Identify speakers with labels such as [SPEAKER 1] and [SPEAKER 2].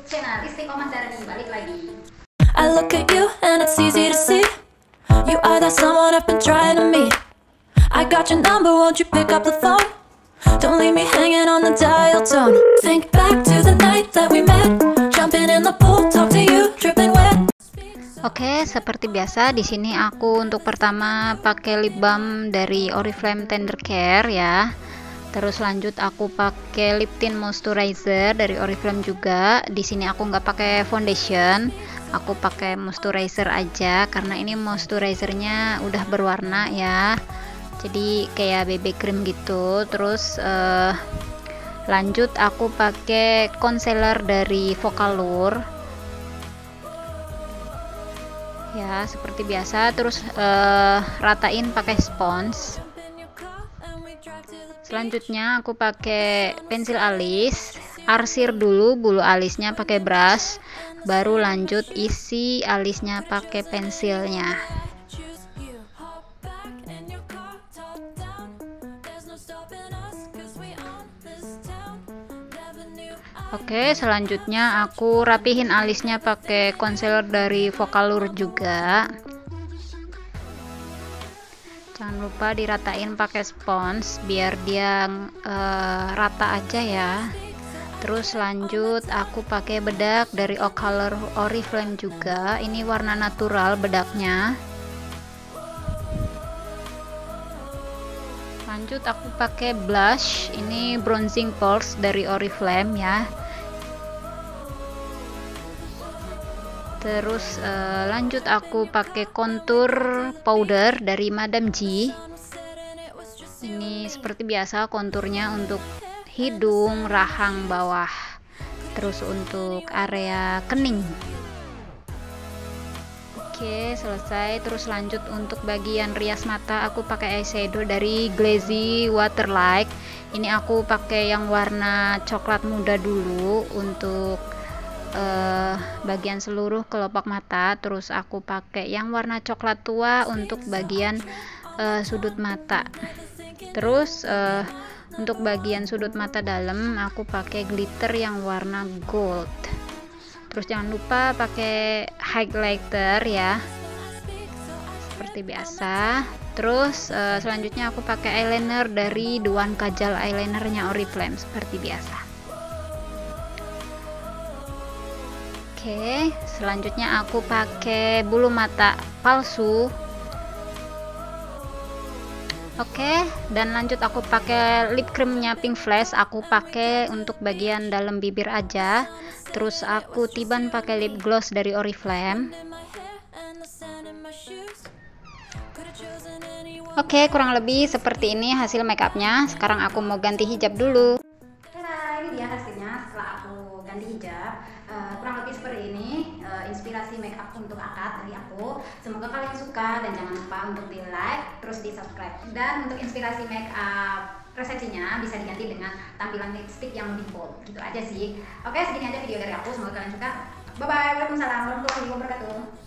[SPEAKER 1] channel Istiqomah Darni, balik lagi.
[SPEAKER 2] I look at you and it's easy to see you are that someone I've been trying to meet. I got your number, won't you pick up the phone? Don't leave me hanging on the dial tone. Think back to the night that we met, jumping in the pool, talk to you, dripping wet.
[SPEAKER 1] Oke, seperti biasa di sini aku untuk pertama pakai lip balm dari Oriflame Tender Care ya. Terus lanjut aku pakai lip tint moisturizer dari Oriflame juga. Di sini aku nggak pakai foundation, aku pakai moisturizer aja karena ini moisturizernya udah berwarna ya. Jadi kayak BB cream gitu. Terus lanjut aku pakai concealer dari Vocalour. Ya, seperti biasa. Terus ratain pakai spons. Selanjutnya aku pakai pensil alis, arsir dulu bulu alisnya pakai brush, baru lanjut isi alisnya pakai pensilnya. Oke, selanjutnya aku rapihin alisnya pakai concealer dari Vocalour juga. Jangan lupa diratain pakai spons biar dia rata aja ya. Terus lanjut aku pakai bedak dari Color Oriflame juga. Ini warna natural bedaknya. Lanjut aku pakai blush. Ini bronzing pearls dari Oriflame ya. Terus lanjut aku pakai contour powder dari Madame G. Ini seperti biasa konturnya untuk hidung, rahang bawah, terus untuk area kening. Oke, selesai. Terus lanjut untuk bagian rias mata aku pakai eyeshadow dari Glazy Waterlight. Ini aku pakai yang warna coklat muda dulu untuk bagian seluruh kelopak mata. Terus aku pakai yang warna coklat tua untuk bagian sudut mata. Terus untuk bagian sudut mata dalam aku pakai glitter yang warna gold. Terus jangan lupa pakai highlighter ya, seperti biasa. Terus selanjutnya aku pakai eyeliner dari Duan Kajal eyelinernya Oriflame seperti biasa. Oke, selanjutnya aku pakai bulu mata palsu. Oke, dan lanjut aku pakai lip creamnya Pink Flash. Aku pakai untuk bagian dalam bibir aja. Terus aku tiban pakai lip gloss dari Oriflame. Oke, kurang lebih seperti ini hasil makeupnya. Sekarang aku mau ganti hijab dulu. Nah, ini dia hasilnya setelah aku ganti hijab. Kurang lebih seperti ini inspirasi makeup untuk akad dari aku. Semoga kalian suka dan jangan lupa untuk di like terus di subscribe. Dan untuk inspirasi makeup resepsinya bisa diganti dengan tampilan lipstick yang lebih bold. Gitu aja sih. Oke, segini aja video dari aku. Semoga kalian suka. Bye bye. Waalaikumsalam warahmatullahi wabarakatuh.